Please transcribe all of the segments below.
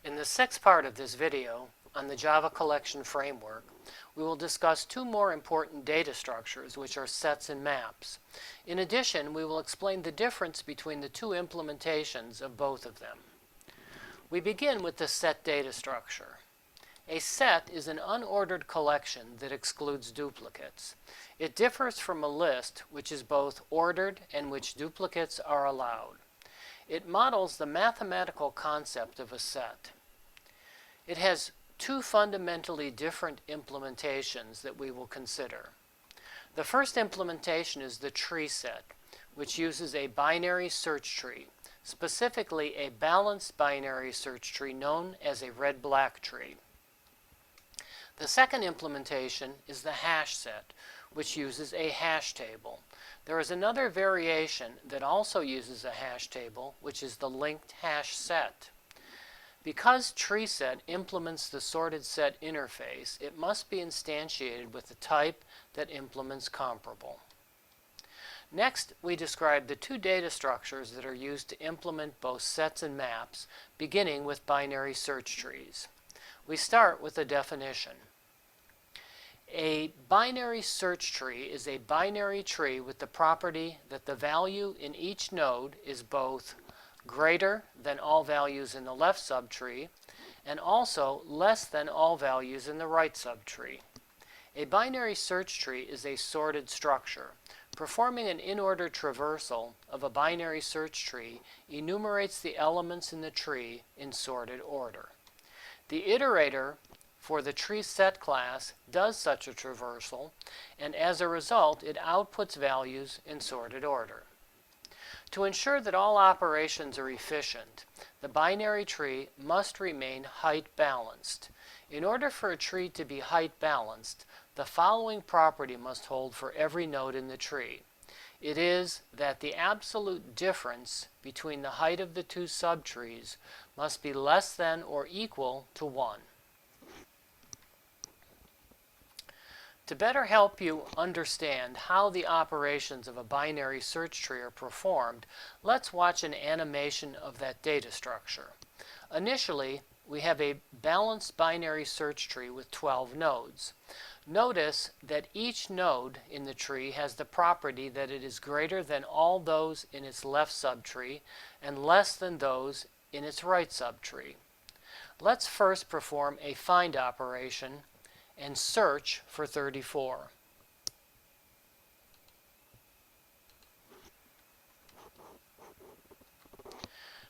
In the sixth part of this video on the Java collection framework, we will discuss two more important data structures, which are sets and maps. In addition, we will explain the difference between the two implementations of both of them. We begin with the set data structure. A set is an unordered collection that excludes duplicates. It differs from a list, which is both ordered and which duplicates are allowed. It models the mathematical concept of a set. It has two fundamentally different implementations that we will consider. The first implementation is the tree set, which uses a binary search tree, specifically a balanced binary search tree known as a red-black tree. The second implementation is the hash set, which uses a hash table. There is another variation that also uses a hash table, which is the linked hash set. Because tree set implements the sorted set interface, it must be instantiated with the type that implements comparable. Next, we describe the two data structures that are used to implement both sets and maps, beginning with binary search trees. We start with a definition. A binary search tree is a binary tree with the property that the value in each node is both greater than all values in the left subtree and also less than all values in the right subtree. A binary search tree is a sorted structure. Performing an in-order traversal of a binary search tree enumerates the elements in the tree in sorted order. The iterator for the tree set class does such a traversal, and as a result, it outputs values in sorted order. To ensure that all operations are efficient, the binary tree must remain height balanced. In order for a tree to be height balanced, the following property must hold for every node in the tree. It is that the absolute difference between the height of the two subtrees must be less than or equal to 1. To better help you understand how the operations of a binary search tree are performed, let's watch an animation of that data structure. Initially, we have a balanced binary search tree with 12 nodes. Notice that each node in the tree has the property that it is greater than all those in its left subtree and less than those in its right subtree. Let's first perform a find operation and search for 34.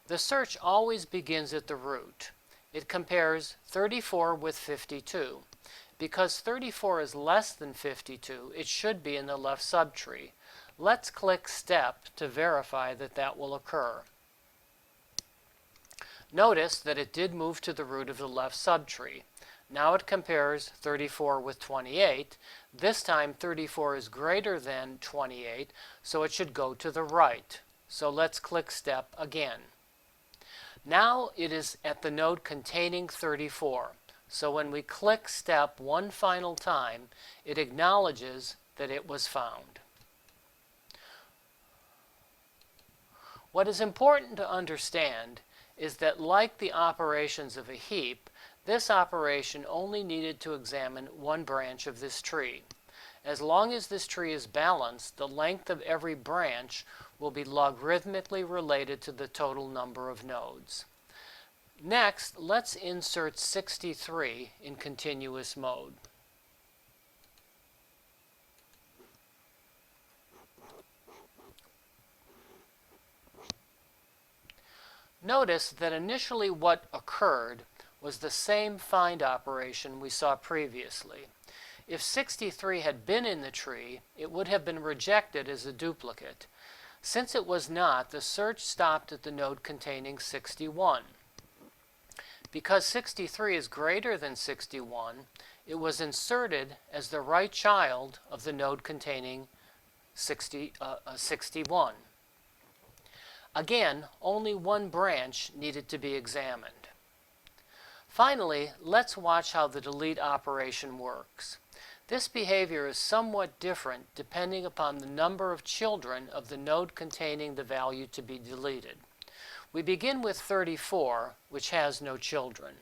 The search always begins at the root. It compares 34 with 52. Because 34 is less than 52, it should be in the left subtree. Let's click Step to verify that that will occur. Notice that it did move to the root of the left subtree. Now it compares 34 with 28. This time 34 is greater than 28, so it should go to the right. So let's click Step again. Now it is at the node containing 34. So when we click Step one final time, it acknowledges that it was found. What is important to understand is that, like the operations of a heap, this operation only needed to examine one branch of this tree. As long as this tree is balanced, the length of every branch will be logarithmically related to the total number of nodes. Next, let's insert 63 in continuous mode. Notice that initially what occurred was the same find operation we saw previously. If 63 had been in the tree, it would have been rejected as a duplicate. Since it was not, the search stopped at the node containing 61. Because 63 is greater than 61, it was inserted as the right child of the node containing 61. Again, only one branch needed to be examined. Finally, let's watch how the delete operation works. This behavior is somewhat different depending upon the number of children of the node containing the value to be deleted. We begin with 34, which has no children.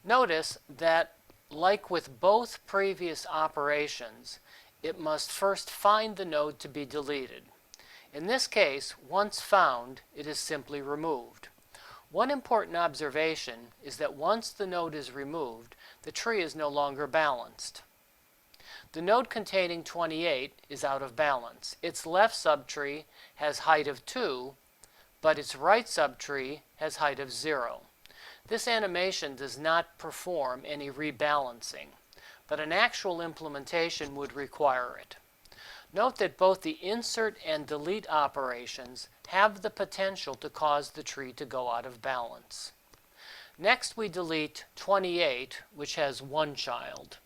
Notice that, like with both previous operations, it must first find the node to be deleted. In this case, once found, it is simply removed. One important observation is that once the node is removed, the tree is no longer balanced. The node containing 28 is out of balance. Its left subtree has height of 2, but its right subtree has height of 0. This animation does not perform any rebalancing, but an actual implementation would require it. Note that both the insert and delete operations have the potential to cause the tree to go out of balance. Next, we delete 28, which has one child.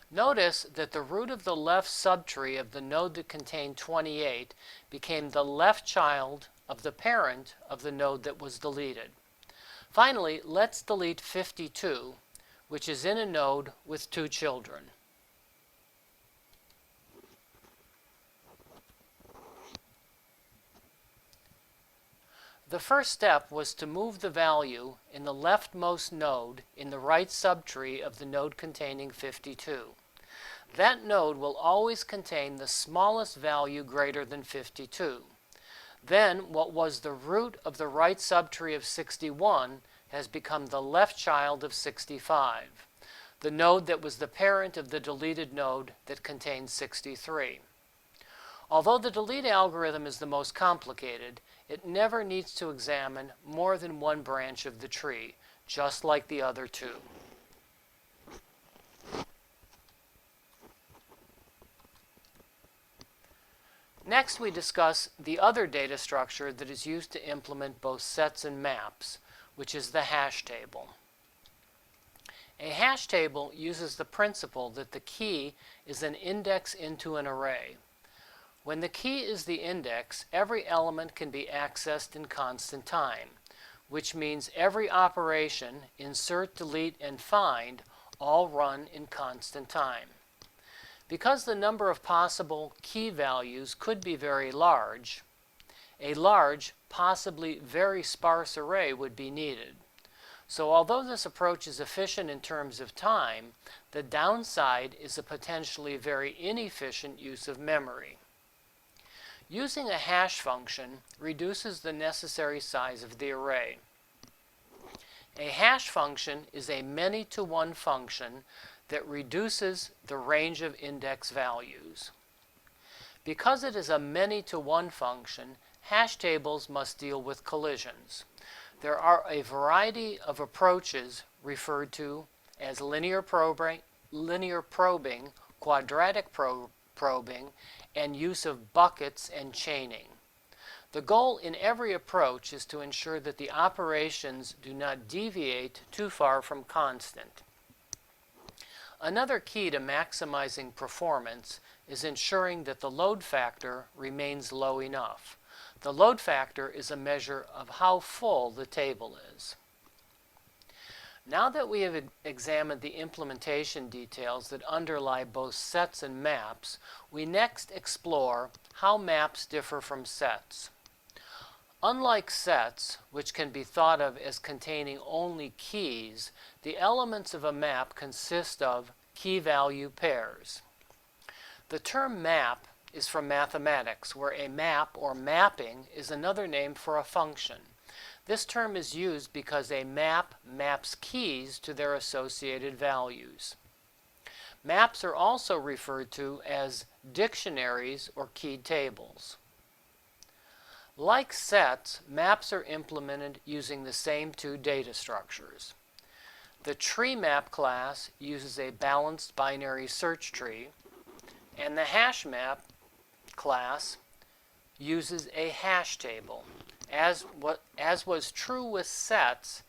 Notice that the root of the left subtree of the node that contained 28 became the left child of the parent of the node that was deleted. Finally, let's delete 52, which is in a node with 2 children. The first step was to move the value in the leftmost node in the right subtree of the node containing 52. That node will always contain the smallest value greater than 52. Then, what was the root of the right subtree of 61 has become the left child of 65, the node that was the parent of the deleted node that contained 63. Although the delete algorithm is the most complicated, it never needs to examine more than one branch of the tree, just like the other two. Next, we discuss the other data structure that is used to implement both sets and maps, which is the hash table. A hash table uses the principle that the key is an index into an array. When the key is the index, every element can be accessed in constant time, which means every operation, insert, delete, and find, all run in constant time. Because the number of possible key values could be very large, a large, possibly very sparse array would be needed. So although this approach is efficient in terms of time, the downside is a potentially very inefficient use of memory. Using a hash function reduces the necessary size of the array. A hash function is a many-to-one function that reduces the range of index values. Because it is a many-to-one function, hash tables must deal with collisions. There are a variety of approaches referred to as linear probing, quadratic probing, and use of buckets and chaining. The goal in every approach is to ensure that the operations do not deviate too far from constant. Another key to maximizing performance is ensuring that the load factor remains low enough. The load factor is a measure of how full the table is. Now that we have examined the implementation details that underlie both sets and maps, we next explore how maps differ from sets. Unlike sets, which can be thought of as containing only keys, the elements of a map consist of key-value pairs. The term map is from mathematics, where a map or mapping is another name for a function. This term is used because a map maps keys to their associated values. Maps are also referred to as dictionaries or keyed tables. Like sets, maps are implemented using the same two data structures. The tree map class uses a balanced binary search tree, and the hash map class uses a hash table. As was true with sets,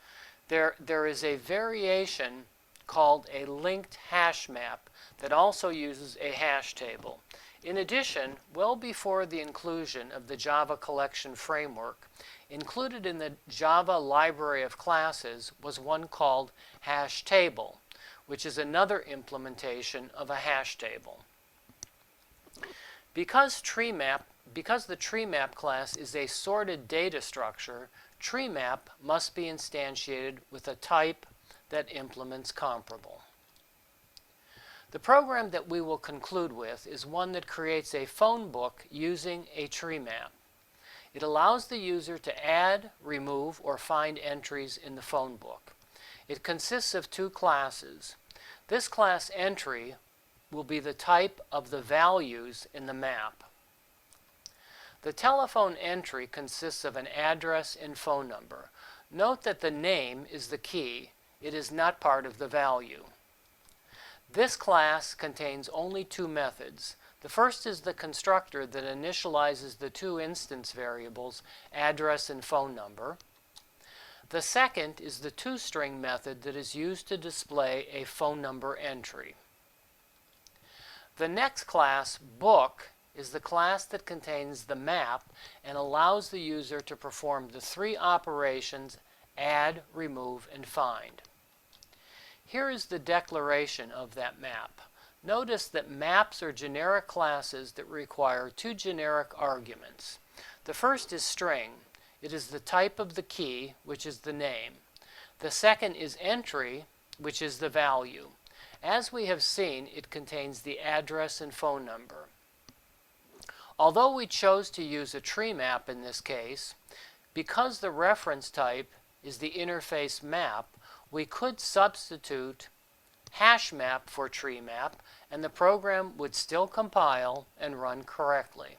there is a variation called a linked hash map that also uses a hash table. In addition, well before the inclusion of the Java Collection Framework, included in the Java library of classes was one called hash table, which is another implementation of a hash table. Because the TreeMap class is a sorted data structure, TreeMap must be instantiated with a type that implements comparable. The program that we will conclude with is one that creates a phone book using a TreeMap. It allows the user to add, remove, or find entries in the phone book. It consists of two classes. This class entry will be the type of the values in the map. The telephone entry consists of an address and phone number. Note that the name is the key. It is not part of the value. This class contains only two methods. The first is the constructor that initializes the two instance variables, address and phone number. The second is the toString method that is used to display a phone number entry. The next class, book, is the class that contains the map and allows the user to perform the three operations, add, remove, and find. Here is the declaration of that map. Notice that maps are generic classes that require two generic arguments. The first is string. It is the type of the key, which is the name. The second is entry, which is the value. As we have seen, it contains the address and phone number. Although we chose to use a TreeMap in this case, because the reference type is the interface map, we could substitute HashMap for TreeMap, and the program would still compile and run correctly.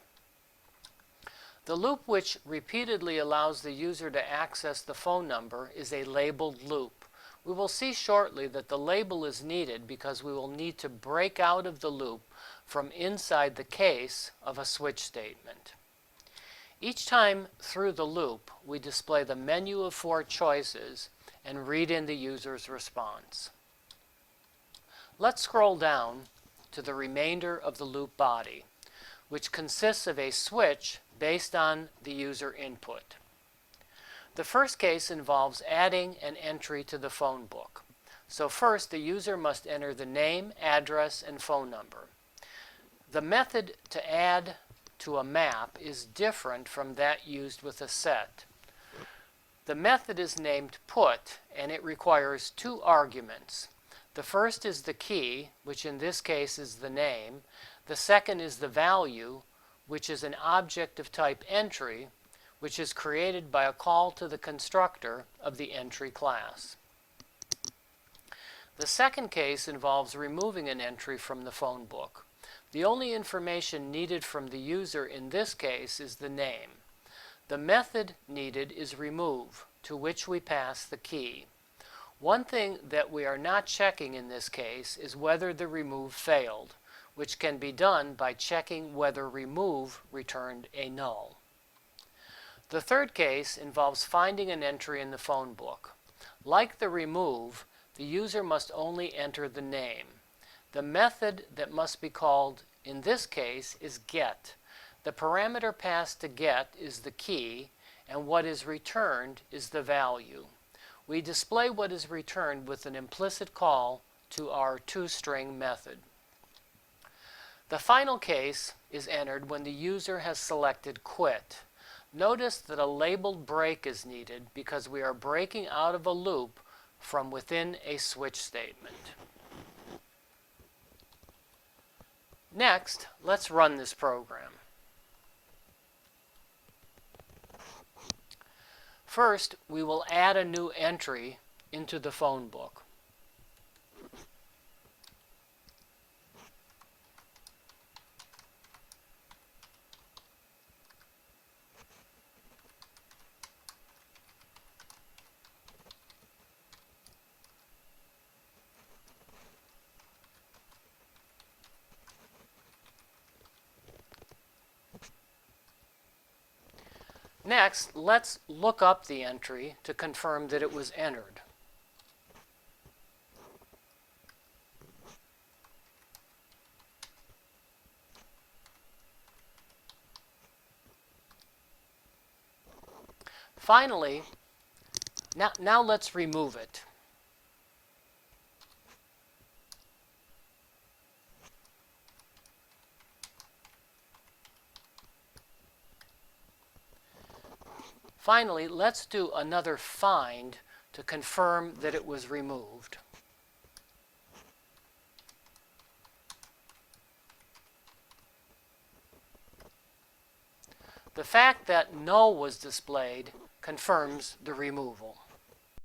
The loop which repeatedly allows the user to access the phone number is a labeled loop. We will see shortly that the label is needed because we will need to break out of the loop from inside the case of a switch statement. Each time through the loop, we display the menu of 4 choices and read in the user's response. Let's scroll down to the remainder of the loop body, which consists of a switch based on the user input. The first case involves adding an entry to the phone book. So first, the user must enter the name, address, and phone number. The method to add to a map is different from that used with a set. The method is named put, and it requires 2 arguments. The first is the key, which in this case is the name. The second is the value, which is an object of type entry, which is created by a call to the constructor of the entry class. The second case involves removing an entry from the phone book. The only information needed from the user in this case is the name. The method needed is remove, to which we pass the key. One thing that we are not checking in this case is whether the remove failed, which can be done by checking whether remove returned a null. The third case involves finding an entry in the phone book. Like the remove, the user must only enter the name. The method that must be called in this case is get. The parameter passed to get is the key, and what is returned is the value. We display what is returned with an implicit call to our toString method. The final case is entered when the user has selected quit. Notice that a labeled break is needed because we are breaking out of a loop from within a switch statement. Next, let's run this program. First, we will add a new entry into the phone book. Next, let's look up the entry to confirm that it was entered. Finally, now let's remove it. Finally, let's do another find to confirm that it was removed. The fact that null was displayed confirms the removal.